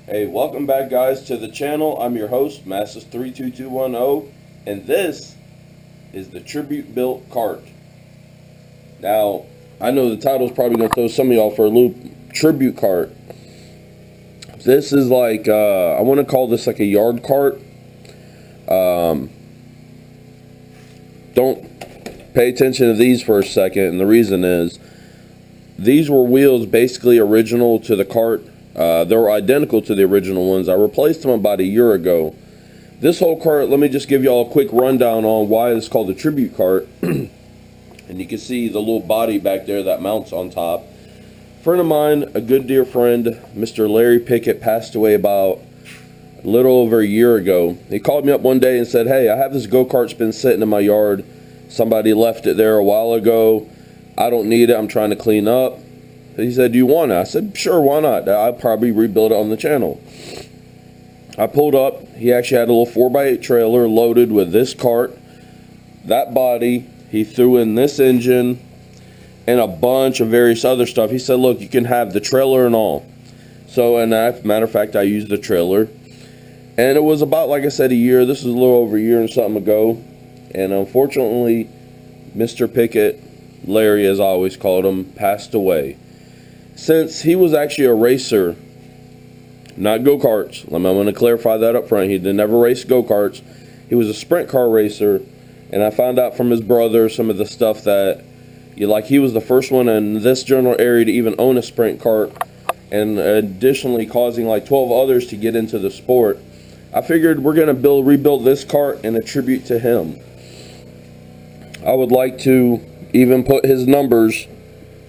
Hey, welcome back, guys, to the channel. I'm your host, Masses32210, and this is the Tribute Built Kart. Now, I know the title's probably going to throw some of y'all for a loop. Tribute Kart. This is like, I want to call this like a yard cart. Don't pay attention to these for a second, and the reason is, these were wheels basically original to the cart. They were identical to the original ones. I replaced them about a year ago. This whole cart, let me just give y'all a quick rundown on why it's called the Tribute Cart. And you can see the little body back there that mounts on top. A friend of mine, a good dear friend, Mr. Larry Pickett, passed away about a little over a year ago. He called me up one day and said, "Hey, I have this go-kart, it's been sitting in my yard. Somebody left it there a while ago. I don't need it, I'm trying to clean up." He said, "Do you want it?" I said, "Sure, why not? I'll probably rebuild it on the channel." I pulled up. He actually had a little 4x8 trailer loaded with this cart, that body. He threw in this engine and a bunch of various other stuff. He said, "Look, you can have the trailer and all." So, and as a matter of fact, I used the trailer. And it was about, like I said, a year. This was a little over a year and something ago. And unfortunately, Mr. Pickett, Larry as I always called him, passed away. Since he was actually a racer, not go-karts. I'm going to clarify that up front. He never raced go-karts. He was a sprint car racer, and I found out from his brother some of the stuff that, he was the first one in this general area to even own a sprint cart, and additionally causing like 12 others to get into the sport. I figured we're going to rebuild this cart in a tribute to him. I would like to even put his numbers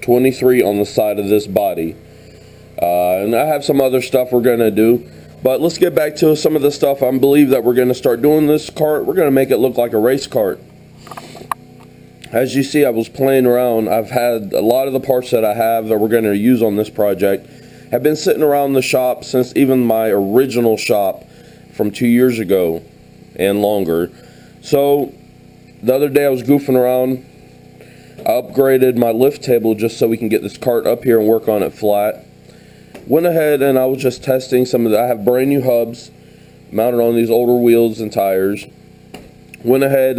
23 on the side of this body. And I have some other stuff we're going to do. But let's get back to some of the stuff I believe that we're going to start doing this cart. We're going to make it look like a race cart. As you see, I was playing around. I've had a lot of the parts that I have that we're going to use on this project have been sitting around the shop since even my original shop from 2 years ago and longer. So the other day I was goofing around. I upgraded my lift table just so we can get this cart up here and work on it flat. Went ahead and I was just testing some of the, I have brand new hubs mounted on these older wheels and tires. Went ahead,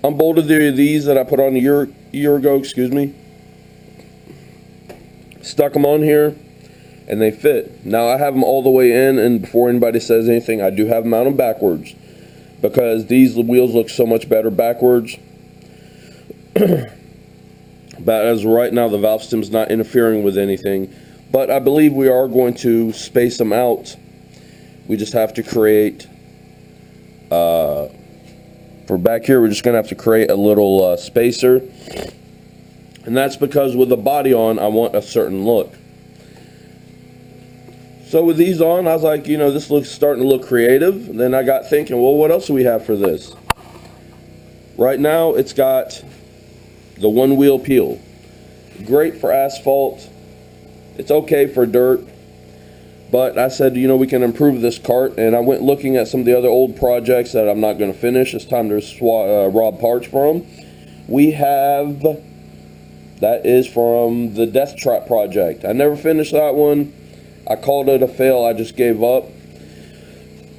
unbolted these that I put on a year ago, excuse me. Stuck them on here and they fit. Now I have them all the way in, and before anybody says anything, I do have them mounted backwards because these wheels look so much better backwards. But as of right now, the valve stem's not interfering with anything. But I believe we are going to space them out. We just have to create, for back here, we're just going to have to create a little spacer. And that's because with the body on, I want a certain look. So with these on, I was like, this looks starting to look creative. And then I got thinking, well, what else do we have for this? Right now, it's got the one wheel peel. Great for asphalt. It's okay for dirt. But I said, we can improve this cart. And I went looking at some of the other old projects that I'm not going to finish. It's time to rob parts from. We have, that is from the Death Trap project. I never finished that one. I called it a fail. I just gave up.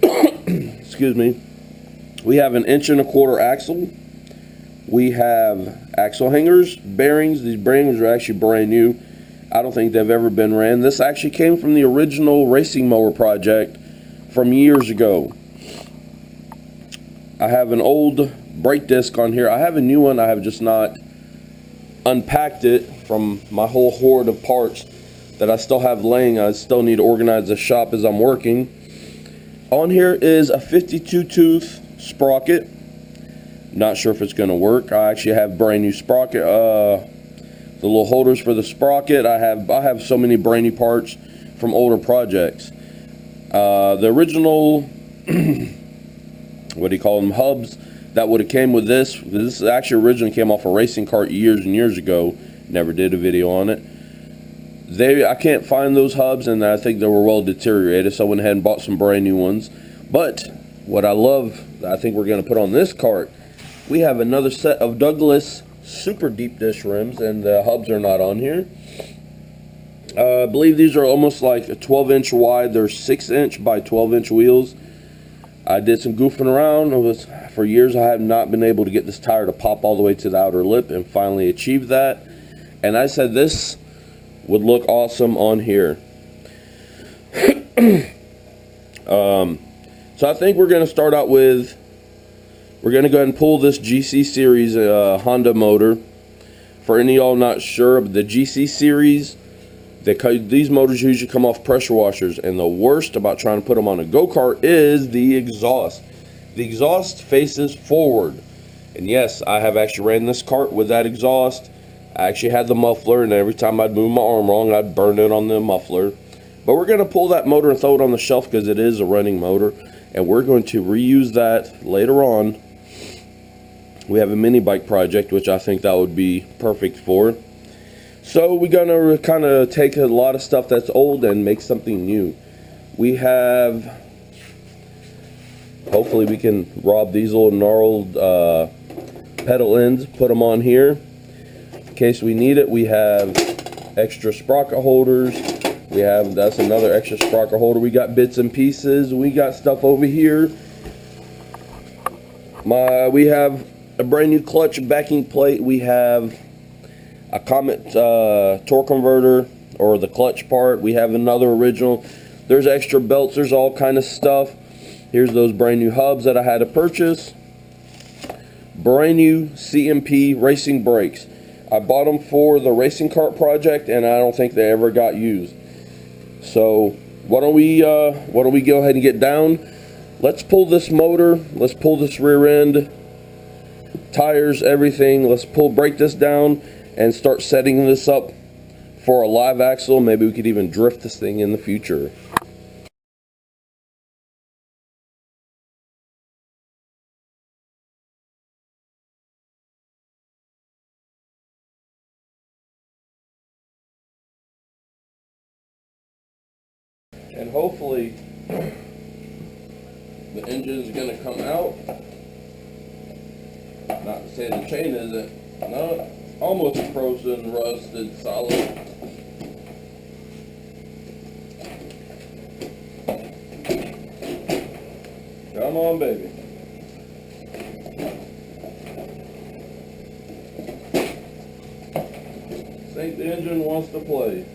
Excuse me. We have an 1.25" axle. We have axle hangers, bearings. These bearings are actually brand new. I don't think they've ever been ran. This actually came from the original racing mower project from years ago. I have an old brake disc on here. I have a new one. I have just not unpacked it from my whole hoard of parts that I still have laying. I still need to organize the shop as I'm working. On here is a 52 tooth sprocket. Not sure if it's going to work. I actually have brand new sprocket, the little holders for the sprocket. I have so many brand new parts from older projects. The original, what do you call them, hubs that would have came with this. This actually originally came off a racing cart years and years ago. Never did a video on it. I can't find those hubs, and I think they were well deteriorated, so I went ahead and bought some brand new ones. But what I love, I think we're going to put on this cart, we have another set of Douglas super deep dish rims, and the hubs are not on here. I believe these are almost like a 12-inch wide. They're 6-inch by 12-inch wheels. I did some goofing around. For years I have not been able to get this tire to pop all the way to the outer lip, and finally achieved that. And I said this would look awesome on here. So I think we're going to start out with, we're going to go ahead and pull this GC Series Honda motor. For any of y'all not sure, the GC Series, these motors usually come off pressure washers, and the worst about trying to put them on a go-kart is the exhaust. The exhaust faces forward, and yes, I have actually ran this kart with that exhaust. I actually had the muffler, and every time I'd move my arm wrong, I'd burn it on the muffler. But we're going to pull that motor and throw it on the shelf because it is a running motor, and we're going to reuse that later on. We have a mini bike project, which I think that would be perfect for. So we're going to kind of take a lot of stuff that's old and make something new. We have, hopefully we can rob these little gnarled pedal ends, put them on here. In case we need it, we have extra sprocket holders. That's another extra sprocket holder. We got bits and pieces. We got stuff over here. We have a brand new clutch backing plate. We have a Comet torque converter, or the clutch part. We have another original. There's extra belts. There's all kind of stuff. Here's those brand new hubs that I had to purchase. Brand new CMP racing brakes. I bought them for the racing kart project, and I don't think they ever got used. So why don't we go ahead and get down? Let's pull this motor. Let's pull this rear end, tires, everything. Let's break this down and start setting this up for a live axle. Maybe we could even drift this thing in the future. And hopefully the engine is going to come out. Not to say the chain isn't. No, almost frozen, rusted, solid. Come on, baby. Think the engine wants to play.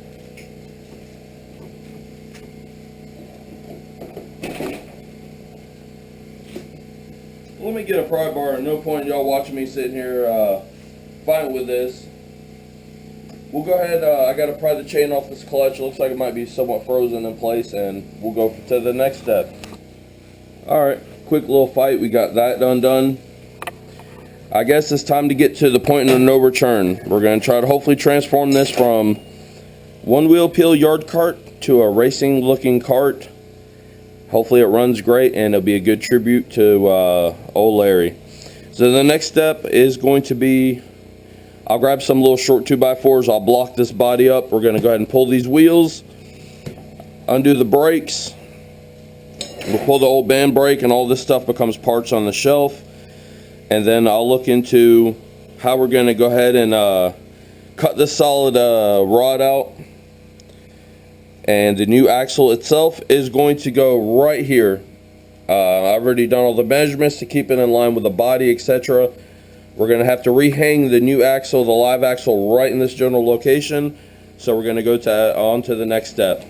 Let me get a pry bar. No point y'all watching me sitting here fighting with this. We'll go ahead. I got to pry the chain off this clutch. Looks like it might be somewhat frozen in place, and we'll go to the next step. Alright, quick little fight. We got that done. I guess it's time to get to the point of no return. We're going to try to hopefully transform this from one-wheel peel yard cart to a racing looking cart. Hopefully it runs great, and it'll be a good tribute to old Larry. So the next step is going to be, I'll grab some little short 2x4s. I'll block this body up. We're going to go ahead and pull these wheels, undo the brakes. We'll pull the old band brake, and all this stuff becomes parts on the shelf. And then I'll look into how we're going to go ahead and cut this solid rod out. And the new axle itself is going to go right here. I've already done all the measurements to keep it in line with the body, etc. We're going to have to rehang the new axle, the live axle, right in this general location. So we're going to go on to the next step.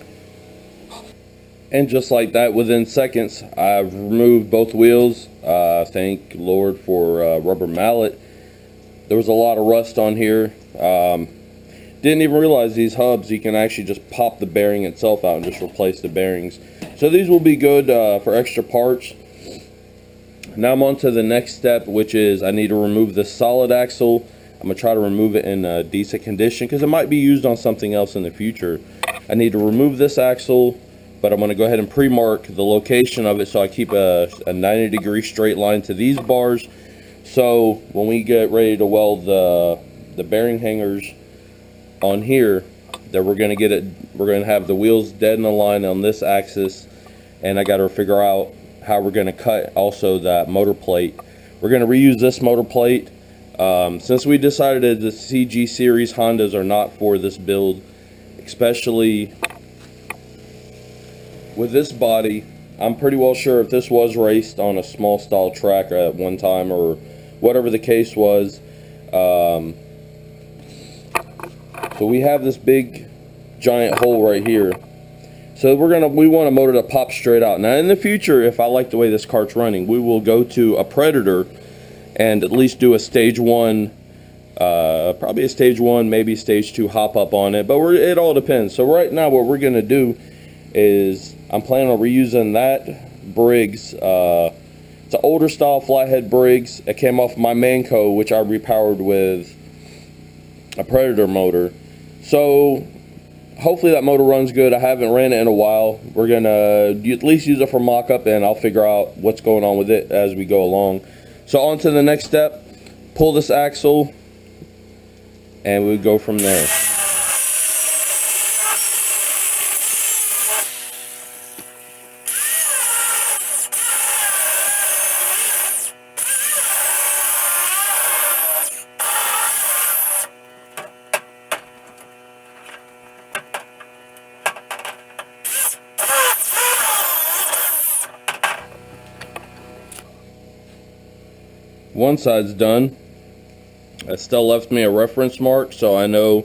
And just like that, within seconds, I've removed both wheels. Thank Lord for rubber mallet. There was a lot of rust on here. Didn't even realize these hubs, you can actually just pop the bearing itself out and just replace the bearings. So these will be good for extra parts. Now I'm on to the next step, which is I need to remove this solid axle. I'm going to try to remove it in a decent condition because it might be used on something else in the future. I need to remove this axle, but I'm going to go ahead and pre-mark the location of it so I keep a 90-degree straight line to these bars. So when we get ready to weld the bearing hangers on here, that we're going to have the wheels dead in a line on this axis, and I got to figure out how we're going to cut also that motor plate. We're going to reuse this motor plate. Since we decided the CG series Hondas are not for this build, especially with this body. I'm pretty well sure if this was raced on a small style track at one time or whatever the case was. So we have this big giant hole right here. So we want a motor to pop straight out. Now in the future, if I like the way this kart's running, we will go to a Predator and at least do a stage 1, probably a stage 1, maybe stage 2 hop up on it, but it all depends. So right now what we're gonna do is I'm planning on reusing that Briggs. It's an older style flathead Briggs. It came off my Manco, which I repowered with a Predator motor. So hopefully that motor runs good. I haven't ran it in a while. We're gonna at least use it for mock-up, and I'll figure out what's going on with it as we go along. So on to the next step. Pull this axle, and we'll go from there. One side's done. It still left me a reference mark, so I know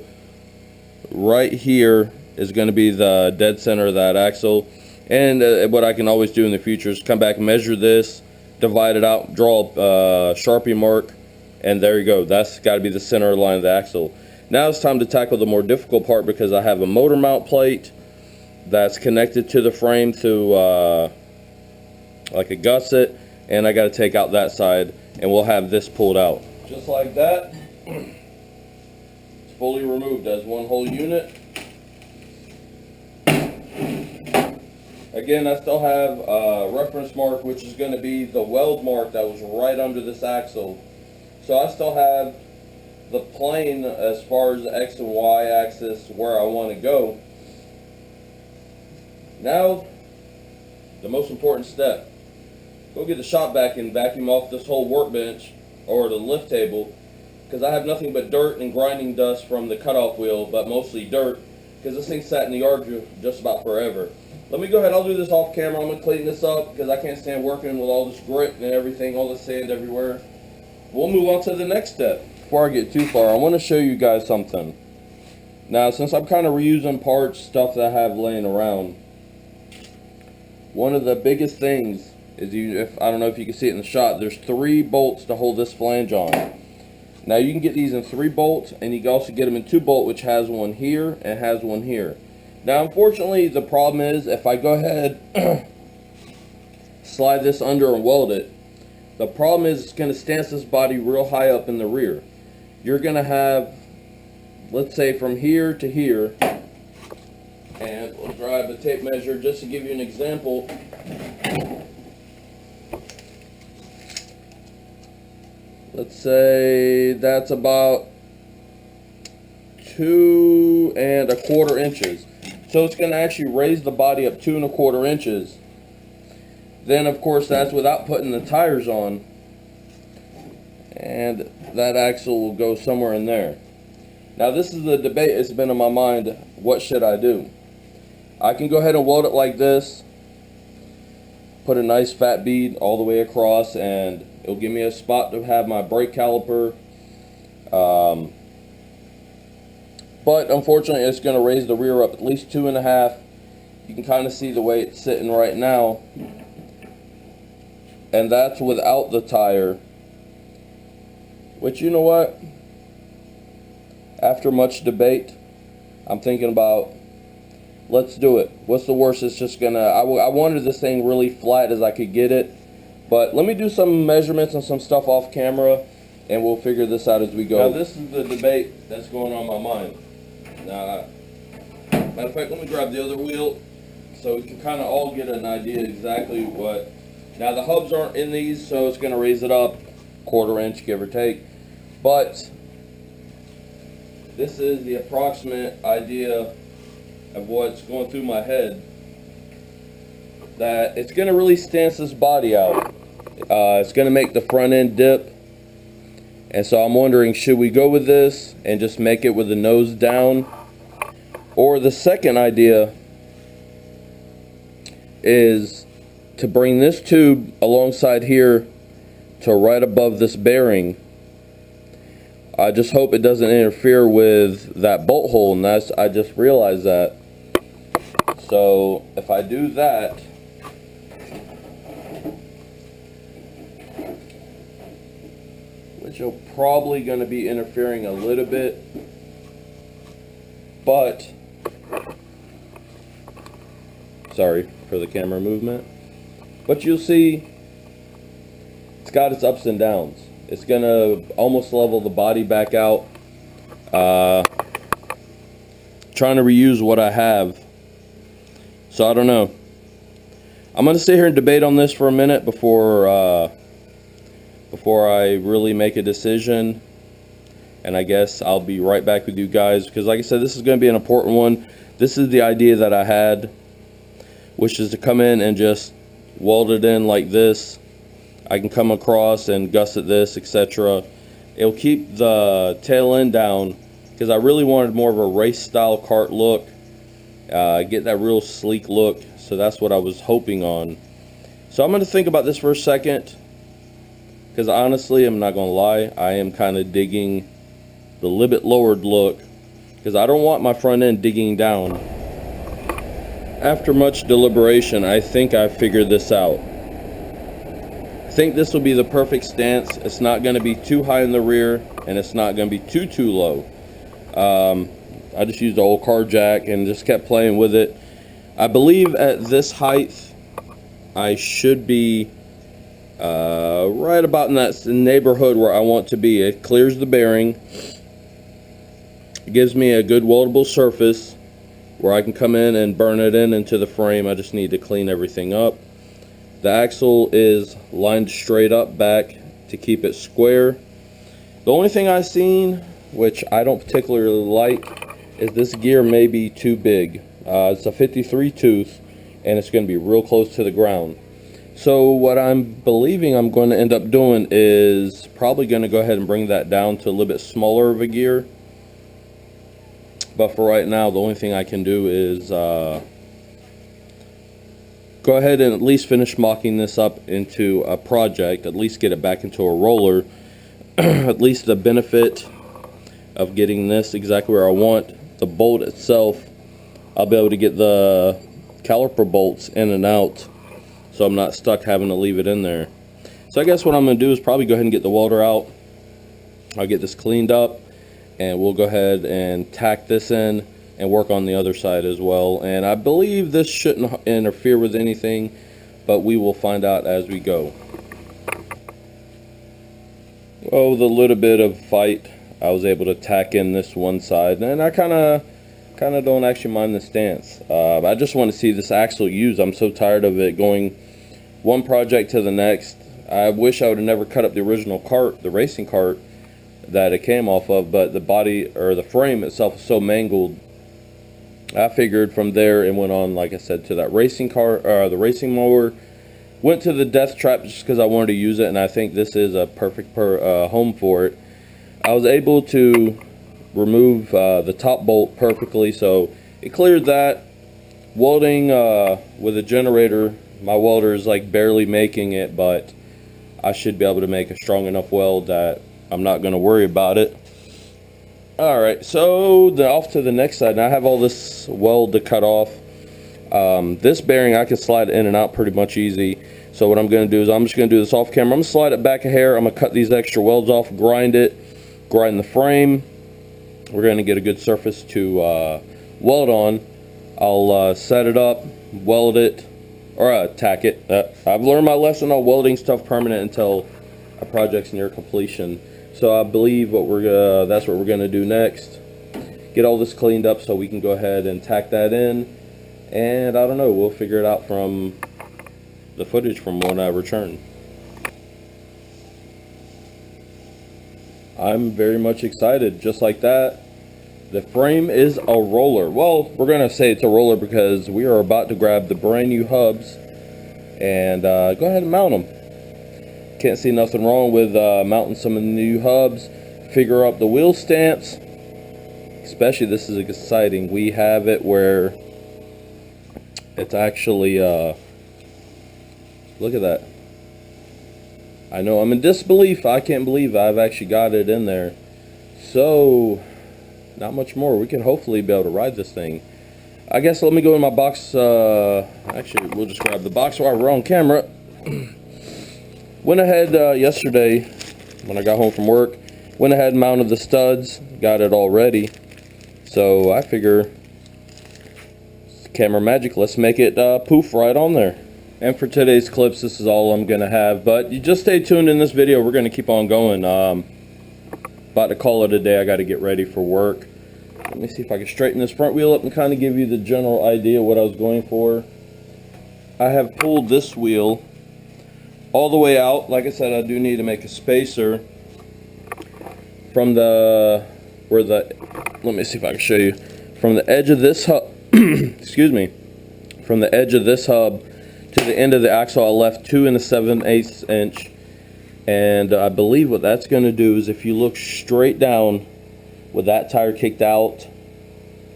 right here is going to be the dead center of that axle. And what I can always do in the future is come back and measure this, divide it out, draw a Sharpie mark, and there you go. That's got to be the center line of the axle. Now it's time to tackle the more difficult part, because I have a motor mount plate that's connected to the frame through like a gusset, and I got to take out that side, and we'll have this pulled out. Just like that. It's fully removed as one whole unit. Again, I still have a reference mark, which is going to be the weld mark that was right under this axle. So I still have the plane as far as the X and Y axis where I want to go. Now, the most important step. Go get the shop vac and vacuum off this whole workbench or the lift table, because I have nothing but dirt and grinding dust from the cutoff wheel, but mostly dirt, because this thing sat in the yard just about forever. Let me go ahead, I'll do this off camera. I'm going to clean this up because I can't stand working with all this grit and everything, all the sand everywhere. We'll move on to the next step. Before I get too far, I want to show you guys something. Now, since I'm kind of reusing parts, stuff that I have laying around, one of the biggest things is, I don't know if you can see it in the shot, there's 3 bolts to hold this flange on. Now you can get these in 3 bolts, and you can also get them in 2 bolt, which has one here and has one here. Now unfortunately the problem is, if I go ahead slide this under and weld it, the problem is it's going to stance this body real high up in the rear. You're going to have, let's say, from here to here, and we'll grab a tape measure just to give you an example. Let's say that's about 2 1/4 inches. So it's going to actually raise the body up 2 1/4 inches. Then of course that's without putting the tires on. And that axle will go somewhere in there. Now this is the debate that's been in my mind. What should I do? I can go ahead and weld it like this. Put a nice fat bead all the way across, and it'll give me a spot to have my brake caliper. But unfortunately it's going to raise the rear up at least 2 1/2. You can kind of see the way it's sitting right now. And that's without the tire. Which, you know what? After much debate, I'm thinking about, let's do it. What's the worst? It's just gonna, I wanted this thing really flat as I could get it. But let me do some measurements and some stuff off camera, and we'll figure this out as we go. Now this is the debate that's going on in my mind. Now, matter of fact, let me grab the other wheel so we can kind of all get an idea exactly what. Now the hubs aren't in these, so it's going to raise it up 1/4 inch, give or take. But this is the approximate idea of what's going through my head. That it's going to really stance this body out. It's going to make the front end dip. And so I'm wondering, should we go with this and just make it with the nose down? Or the second idea is to bring this tube alongside here to right above this bearing. I just hope it doesn't interfere with that bolt hole, and I just realized that. So if I do that, which are probably going to be interfering a little bit, but sorry for the camera movement, but you'll see it's got its ups and downs. It's going to almost level the body back out. Trying to reuse what I have. So I don't know. I'm going to sit here and debate on this for a minute before I really make a decision. And I guess I'll be right back with you guys, because like I said, this is going to be an important one. This is the idea that I had, which is to come in and just weld it in like this. I can come across and gusset this, etc. It'll keep the tail end down, because I really wanted more of a race style kart look, get that real sleek look. So that's what I was hoping on. So I'm going to think about this for a second, because honestly, I'm not going to lie, I am kind of digging the libet lowered look, because I don't want my front end digging down. After much deliberation, I think I figured this out. I think this will be the perfect stance. It's not going to be too high in the rear, and it's not going to be too low. I just used the old car jack and just kept playing with it. I believe at this height I should be right about in that neighborhood where I want to be. It clears the bearing. It gives me a good weldable surface where I can come in and burn it into the frame. I just need to clean everything up. The axle is lined straight up back to keep it square. The only thing I've seen, which I don't particularly like, is this gear may be too big. It's a 53 tooth, and it's going to be real close to the ground. So what I'm believing I'm going to end up doing is probably going to go ahead and bring that down to a little bit smaller of a gear. But for right now, the only thing I can do is go ahead and at least finish mocking this up into a project, at least get it back into a roller. At least the benefit of getting this exactly where I want. The bolt itself, I'll be able to get the caliper bolts in and out, so I'm not stuck having to leave it in there. So I guess what I'm going to do is probably go ahead and get the welder out. I'll get this cleaned up, and we'll go ahead and tack this in and work on the other side as well. And I believe this shouldn't interfere with anything, but we will find out as we go. Well, with a little bit of fight, I was able to tack in this one side, and I kind of don't actually mind the stance. I just want to see this axle used. I'm so tired of it going one project to the next. I wish I would have never cut up the original cart, the racing cart that it came off of, but the body or the frame itself is so mangled. I figured from there and went on, like I said, to that racing car, the racing mower. Went to the death trap just because I wanted to use it, and I think this is a perfect home for it. I was able to remove the top bolt perfectly, so it cleared that. Welding with a generator, my welder is like barely making it, but I should be able to make a strong enough weld that I'm not going to worry about it. Alright, so off to the next side. Now I have all this weld to cut off. This bearing I can slide in and out pretty much easy. So what I'm going to do is I'm just going to do this off camera. I'm going to slide it back a hair. I'm going to cut these extra welds off, grind the frame. We're going to get a good surface to weld on. I'll set it up, weld it, or tack it. I've learned my lesson on welding stuff permanent until a project's near completion. So I believe that's what we're going to do next. Get all this cleaned up so we can go ahead and tack that in. And I don't know, we'll figure it out from the footage from when I return. I'm very much excited. Just like that, the frame is a roller. Well, we're going to say it's a roller because we are about to grab the brand new hubs and go ahead and mount them. Can't see nothing wrong with mounting some of the new hubs. Figure up the wheel stance. especially this is exciting. We have it where it's actually, look at that. I know I'm in disbelief. I can't believe I've actually got it in there. So, not much more. We can hopefully be able to ride this thing. I guess let me go in my box. Actually, we'll just grab the box while we're on camera. Went ahead yesterday when I got home from work. Went ahead and mounted the studs. Got it all ready. So I figure, camera magic, let's make it poof right on there. And for today's clips, this is all I'm going to have. But you just stay tuned in this video. We're going to keep on going. About to call it a day. I got to get ready for work. Let me see if I can straighten this front wheel up and kind of give you the general idea what I was going for. I have pulled this wheel all the way out. Like I said, I do need to make a spacer from the, let me see if I can show you. From the edge of this hub, excuse me, from the edge of this hub to the end of the axle, I left 2 7/8 inch. And I believe what that's going to do is, if you look straight down with that tire kicked out,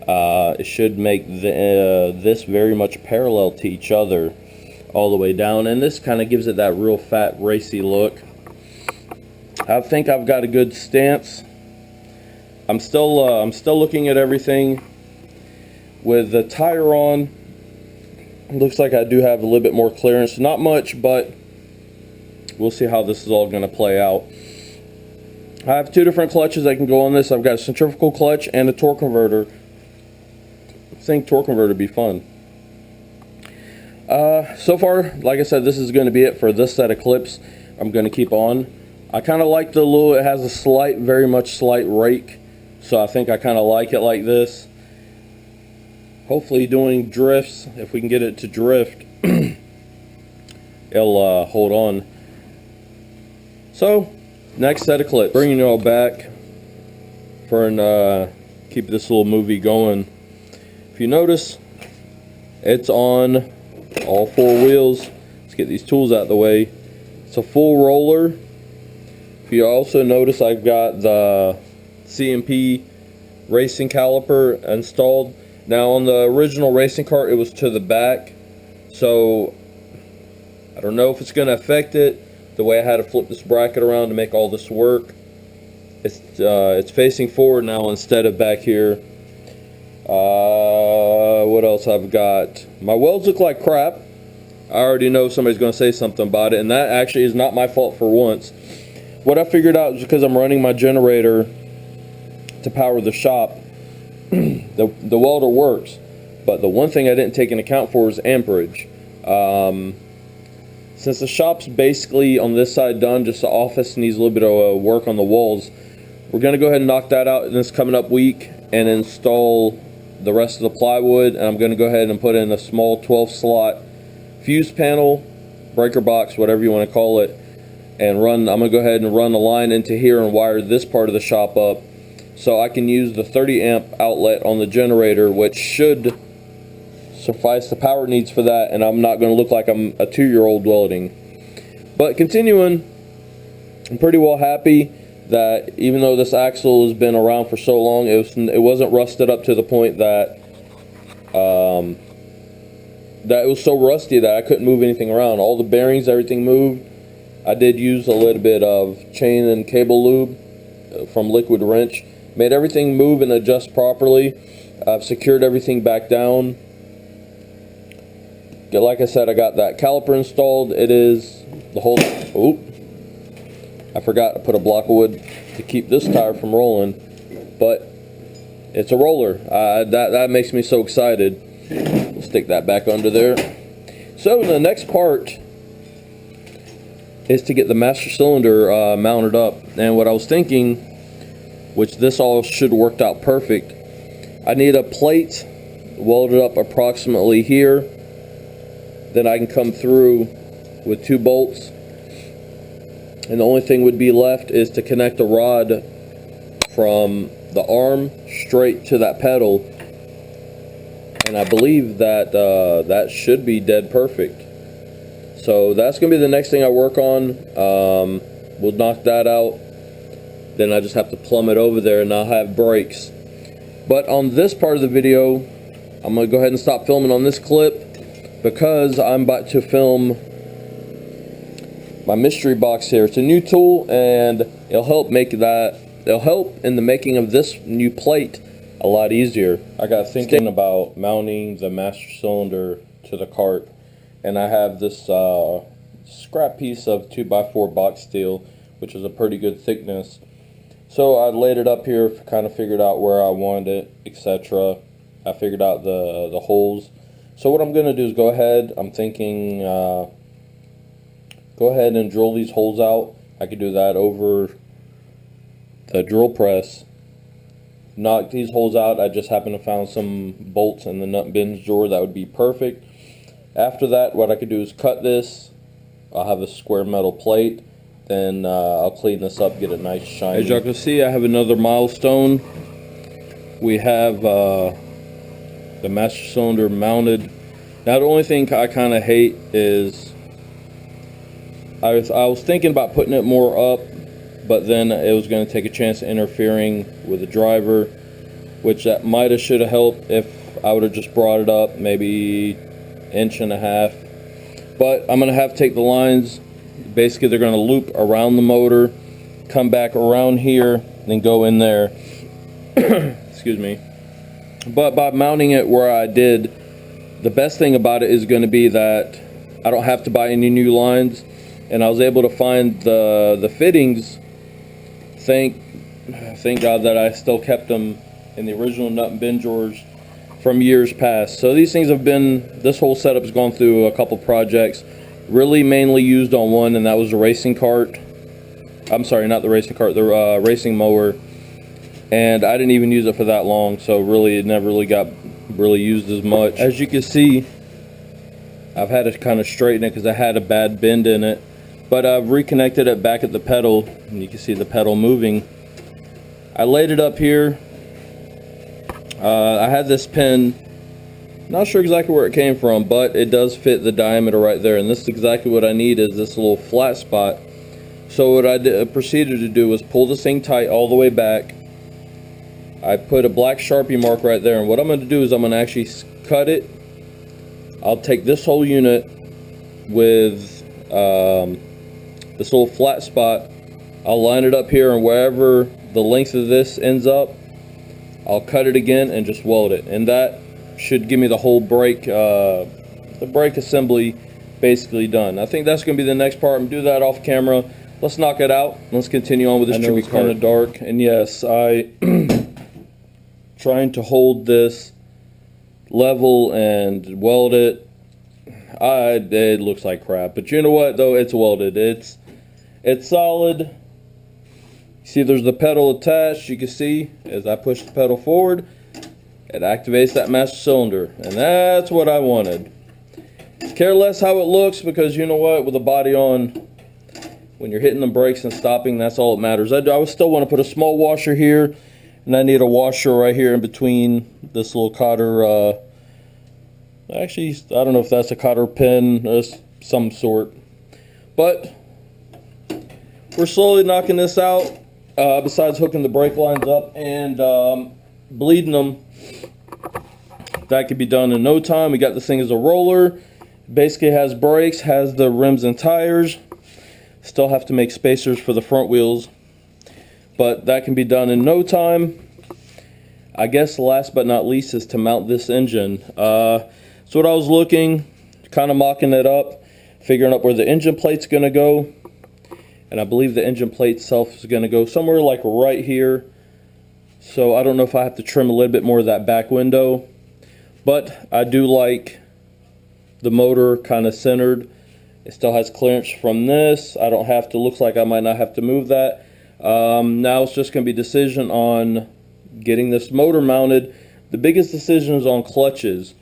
it should make this very much parallel to each other all the way down. And this kind of gives it that real fat, racy look. I think I've got a good stance. I'm still looking at everything. With the tire on, it looks like I do have a little bit more clearance. Not much, but we'll see how this is all going to play out. I have 2 different clutches that can go on this. I've got a centrifugal clutch and a torque converter. I think torque converter would be fun. So far, like I said, this is going to be it for this set of clips. I'm going to keep on. I kind of like the little, it has a slight, very much slight rake. So I think I kind of like it like this. Hopefully doing drifts, if we can get it to drift, it'll hold on. So, next set of clips. Bringing you all back for keep this little movie going. If you notice, it's on all 4 wheels. Let's get these tools out of the way. It's a full roller. If you also notice, I've got the CMP racing caliper installed. Now on the original racing cart, it was to the back. So, I don't know if it's going to affect it. The way I had to flip this bracket around to make all this work. It's facing forward now instead of back here. What else I've got? My welds look like crap. I already know somebody's going to say something about it, and that actually is not my fault for once. What I figured out is because I'm running my generator to power the shop, the welder works. But the one thing I didn't take into account for is amperage. Since the shop's basically on this side done, just the office needs a little bit of work on the walls, we're going to go ahead and knock that out in this coming up week and install the rest of the plywood. And I'm going to go ahead and put in a small 12-slot fuse panel, breaker box, whatever you want to call it, and I'm going to go ahead and run a line into here and wire this part of the shop up so I can use the 30 amp outlet on the generator, which should suffice the power needs for that, and I'm not going to look like I'm a 2-year-old welding. But continuing, I'm pretty well happy that even though this axle has been around for so long, it wasn't rusted up to the point that that it was so rusty that I couldn't move anything around. All the bearings, everything moved. I did use a little bit of chain and cable lube from Liquid Wrench. Made everything move and adjust properly. I've secured everything back down. Like I said, I got that caliper installed. It is the whole... Oh, I forgot to put a block of wood to keep this tire from rolling. But it's a roller. That makes me so excited. We'll stick that back under there. So the next part is to get the master cylinder mounted up. And what I was thinking, which this all should have worked out perfect, I need a plate welded up approximately here. Then I can come through with 2 bolts, and the only thing would be left is to connect a rod from the arm straight to that pedal, and I believe that that should be dead perfect. So that's gonna be the next thing I work on. We'll knock that out, then I just have to plumb it over there, and I'll have brakes. But on this part of the video, I'm going to go ahead and stop filming on this clip because I'm about to film my mystery box here. It's a new tool, and it'll help in the making of this new plate a lot easier. I got thinking about mounting the master cylinder to the cart, and I have this scrap piece of 2x4 box steel, which is a pretty good thickness. So I laid it up here, kind of figured out where I wanted it, etc. I figured out the holes. So what I'm going to do is go ahead, I'm thinking, go ahead and drill these holes out. I could do that over the drill press. Knock these holes out. I just happen to found some bolts in the nut and bins drawer that would be perfect. After that, what I could do is cut this. I'll have a square metal plate. Then I'll clean this up, get it nice shiny. As y'all can see, I have another milestone. We have the master cylinder mounted. Now the only thing I kind of hate is I was thinking about putting it more up, but then it was going to take a chance of interfering with the driver, which that might have should have helped if I would have just brought it up maybe 1.5 inches. But I'm going to have to take the lines. Basically, they're going to loop around the motor, come back around here, then go in there. Excuse me. But by mounting it where I did, the best thing about it is going to be that I don't have to buy any new lines, and I was able to find the fittings. Thank God that I still kept them in the original nut and bin drawers from years past. So these things have been, this whole setup has gone through a couple projects. Really mainly used on one, and that was the racing cart. I'm sorry, not the racing cart, the racing mower. And I didn't even use it for that long, so really it never really got used as much. As you can see, I've had to kind of straighten it because I had a bad bend in it. But I've reconnected it back at the pedal, and you can see the pedal moving. I laid it up here. I had this pin. Not sure exactly where it came from, but it does fit the diameter right there, and this is exactly what I need, is this little flat spot. So what I proceeded to do was pull this thing tight all the way back. I put a black Sharpie mark right there, and what I'm going to do is I'm going to actually cut it. I'll take this whole unit with this little flat spot. I'll line it up here, and wherever the length of this ends up, I'll cut it again and just weld it, and that should give me the whole brake, the brake assembly basically done. I think that's going to be the next part. I'm going to do that off camera. Let's knock it out. Let's continue on with this. I know it's kind of dark, and yes, I trying to hold this level and weld it. It looks like crap, but you know what though, it's welded. It's solid. See, there's the pedal attached. You can see as I push the pedal forward, it activates that master cylinder, and that's what I wanted. Care less how it looks, because you know what, with the body on, when you're hitting the brakes and stopping, that's all that matters. I still want to put a small washer here, and I need a washer right here in between this little cotter. Actually, I don't know if that's a cotter pin of some sort, but we're slowly knocking this out. Besides hooking the brake lines up and bleeding them, that could be done in no time. We got this thing as a roller. Basically has brakes, has the rims and tires. Still have to make spacers for the front wheels, but that can be done in no time. I guess last but not least is to mount this engine. So what I was looking, kind of mocking it up, figuring out where the engine plate's going to go. And I believe the engine plate itself is going to go somewhere like right here. So I don't know if I have to trim a little bit more of that back window. But I do like the motor kind of centered. It still has clearance from this. I don't have to, looks like I might not have to move that. Now it's just going to be a decision on getting this motor mounted. The biggest decision is on clutches.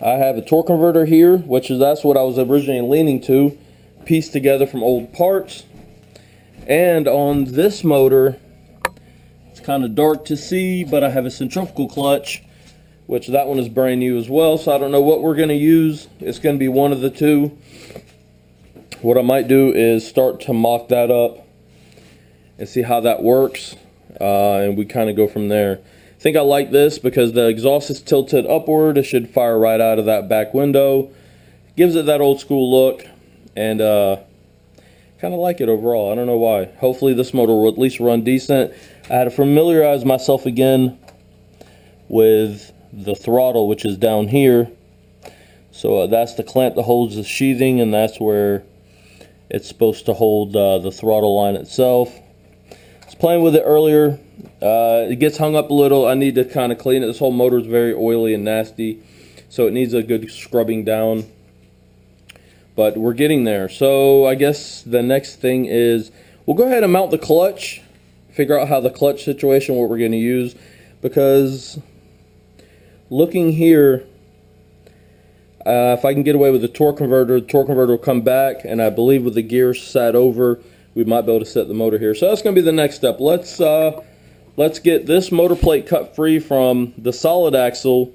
I have a torque converter here, that's what I was originally leaning to, pieced together from old parts. And on this motor, it's kind of dark to see, but I have a centrifugal clutch, which that one is brand new as well, so I don't know what we're going to use. It's going to be one of the two. What I might do is start to mock that up and see how that works, and we kind of go from there. I think I like this because the exhaust is tilted upward. It should fire right out of that back window. Gives it that old school look, and kind of like it overall. I don't know why. Hopefully this motor will at least run decent. I had to familiarize myself again with the throttle, which is down here. So that's the clamp that holds the sheathing, and that's where it's supposed to hold the throttle line itself. I was playing with it earlier. It gets hung up a little. I need to kind of clean it. This whole motor is very oily and nasty, so it needs a good scrubbing down. But we're getting there. So I guess the next thing is we'll go ahead and mount the clutch, figure out how the clutch situation, what we're going to use, because looking here, if I can get away with the torque converter will come back, and I believe with the gears sat over, we might be able to set the motor here. So that's going to be the next step. Let's get this motor plate cut free from the solid axle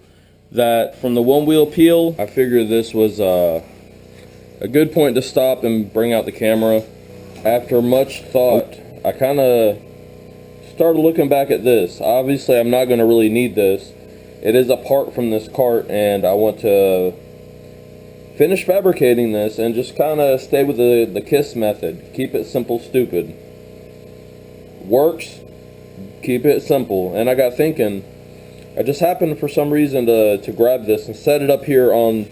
that from the one wheel peel. I figured this was a good point to stop and bring out the camera. After much thought, I kind of started looking back at this. Obviously, I'm not going to really need this. It is a part from this cart, and I want to finish fabricating this and just kind of stay with the KISS method. Keep it simple, stupid. Works, keep it simple. And I got thinking, I just happened for some reason to grab this and set it up here on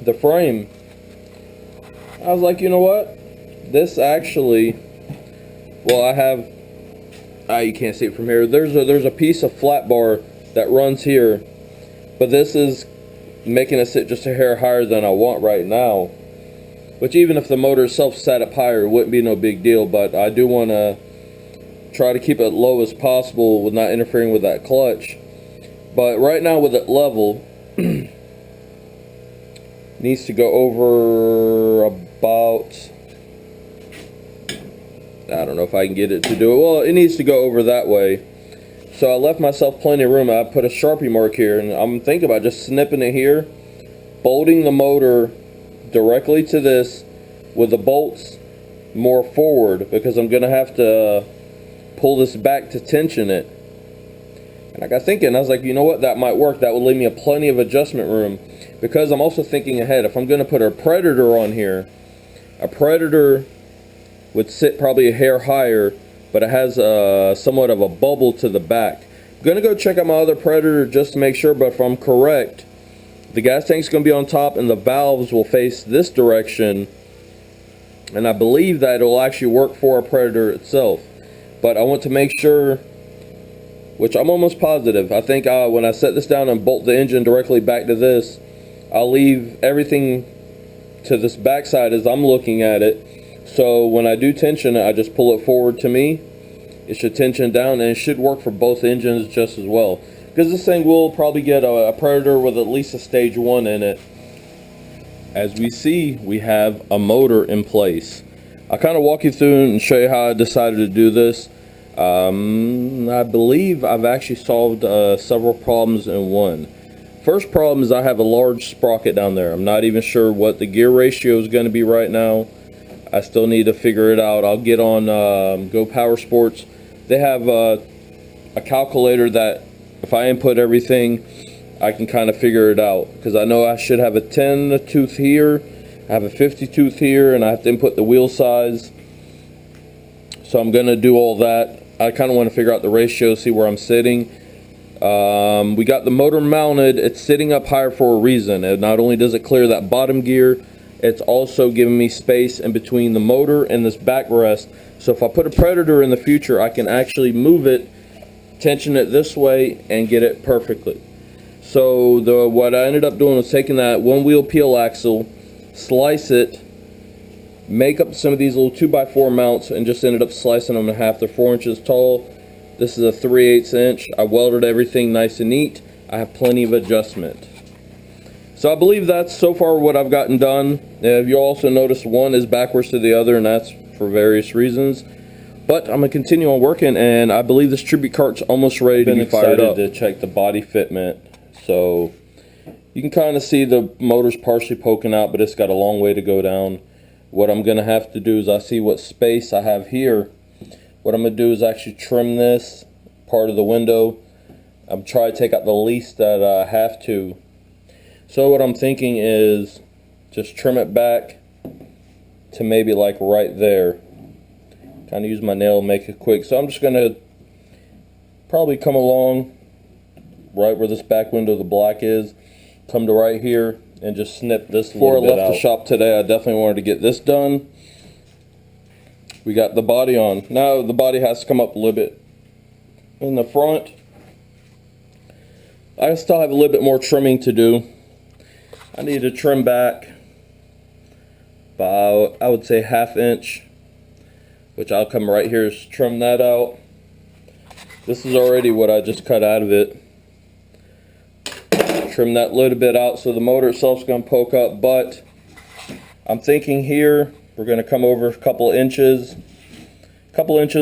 the frame. I was like, you know what? This actually, well, I have, you can't see it from here. There's a piece of flat bar that runs here, but this is making it sit just a hair higher than I want right now, which even if the motor itself sat up higher, it wouldn't be no big deal, but I do want to try to keep it low as possible with not interfering with that clutch. But right now with it level, needs to go over about, I don't know if I can get it to do it. Well, it needs to go over that way. So I left myself plenty of room. I put a Sharpie mark here, and I'm thinking about just snipping it here, bolting the motor directly to this with the bolts more forward, because I'm going to have to pull this back to tension it. And I got thinking, I was like, you know what, that might work. That would leave me plenty of adjustment room, because I'm also thinking ahead. If I'm going to put a Predator on here, a Predator would sit probably a hair higher, but it has somewhat of a bubble to the back. I'm going to go check out my other Predator just to make sure, but if I'm correct, the gas tank's going to be on top and the valves will face this direction, and I believe that it will actually work for a Predator itself. But I want to make sure, which I'm almost positive. I think when I set this down and bolt the engine directly back to this, I'll leave everything to this backside as I'm looking at it. So when I do tension it, I just pull it forward to me. It should tension down, and it should work for both engines just as well. Because this thing will probably get a Predator with at least a stage 1 in it. As we see, we have a motor in place. I'll kind of walk you through and show you how I decided to do this. I believe I've actually solved several problems in one. First problem is I have a large sprocket down there. I'm not even sure what the gear ratio is going to be right now. I still need to figure it out. I'll get on Go Power Sports. They have a calculator that if I input everything, I can kind of figure it out. Because I know I should have a 10 tooth here, I have a 50 tooth here, and I have to input the wheel size. So I'm going to do all that. I kind of want to figure out the ratio, see where I'm sitting. We got the motor mounted. It's sitting up higher for a reason. And not only does it clear that bottom gear, it's also giving me space in between the motor and this backrest. So if I put a Predator in the future, I can actually move it, tension it this way, and get it perfectly. So what I ended up doing was taking that one wheel peel axle, slice it, make up some of these little 2x4 mounts, and just ended up slicing them in half. They're 4 inches tall. This is a 3/8 inch. I welded everything nice and neat. I have plenty of adjustment. So I believe that's so far what I've gotten done. If you also notice, one is backwards to the other, and that's for various reasons. But I'm going to continue on working, and I believe this tribute kart's almost ready to be fired up. To check the body fitment. So you can kind of see the motor's partially poking out, but it's got a long way to go down. What I'm going to have to do is, I see what space I have here. What I'm going to do is actually trim this part of the window I'm trying to take out the least that I have to. So what I'm thinking is just trim it back to maybe like right there. Kind of use my nail and make it quick. So I'm just going to probably come along right where this back window of the black is, come to right here and just snip this a little bit out. Before I left the shop today, I definitely wanted to get this done. We got the body on. Now the body has to come up a little bit in the front. I still have a little bit more trimming to do. I need to trim back about, I would say, 1/2 inch, which I'll come right here, trim that out. This is already what I just cut out of it. Trim that little bit out so the motor itself is going to poke up, but I'm thinking here we're going to come over a couple inches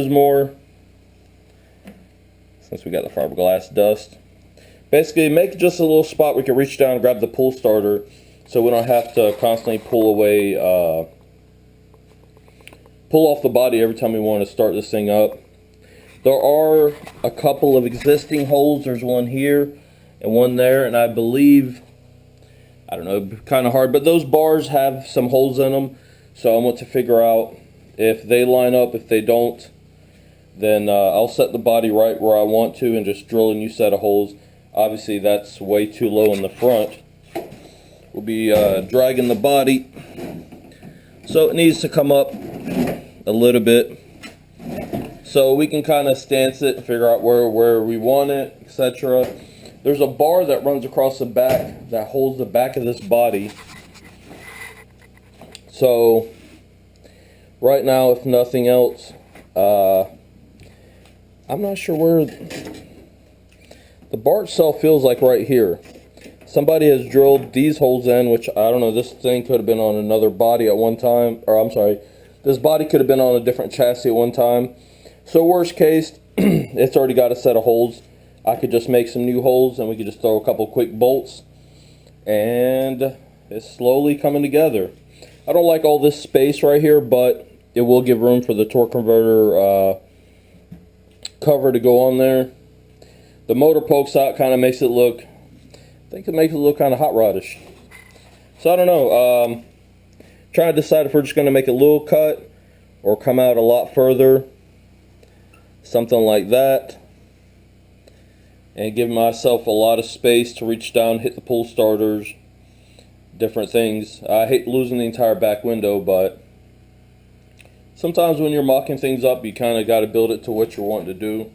more, since we got the fiberglass dust. Basically, make just a little spot we can reach down and grab the pull starter, so we don't have to constantly pull away, pull off the body every time we want to start this thing up. There are a couple of existing holes. There's one here and one there, and I believe, I don't know, kind of hard, but those bars have some holes in them, so I want to figure out if they line up. If they don't, then I'll set the body right where I want to and just drill a new set of holes. Obviously that's way too low in the front. We'll be dragging the body, so it needs to come up a little bit so we can kind of stance it and figure out where we want it, etc. There's a bar that runs across the back that holds the back of this body. So right now, if nothing else, I'm not sure where the bar itself feels like right here. Somebody has drilled these holes in, which I don't know, this thing could have been on another body at one time, or I'm sorry, this body could have been on a different chassis at one time. So worst case, it's already got a set of holes. I could just make some new holes and we could just throw a couple quick bolts, and it's slowly coming together. I don't like all this space right here, but it will give room for the torque converter cover to go on there. The motor pokes out, kind of makes it look, I think it makes it look kind of hot rodish. So I don't know, trying to decide if we're just going to make a little cut or come out a lot further, something like that, and give myself a lot of space to reach down, hit the pull starters, different things. I hate losing the entire back window, but sometimes when you're mocking things up, you kind of got to build it to what you're wanting to do.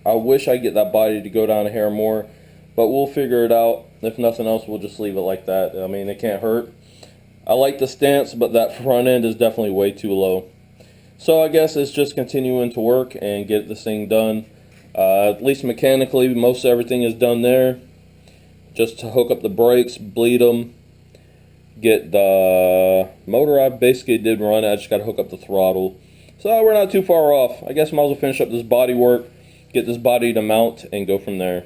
I wish I get that body to go down a hair more, but we'll figure it out. If nothing else, we'll just leave it like that. I mean, it can't hurt. I like the stance, but that front end is definitely way too low. So I guess it's just continuing to work and get this thing done. At least mechanically, most everything is done there. Just to hook up the brakes, bleed them, get the motor. I basically did run. I just got to hook up the throttle. So we're not too far off. I guess I might as well finish up this body work, get this body to mount, and go from there.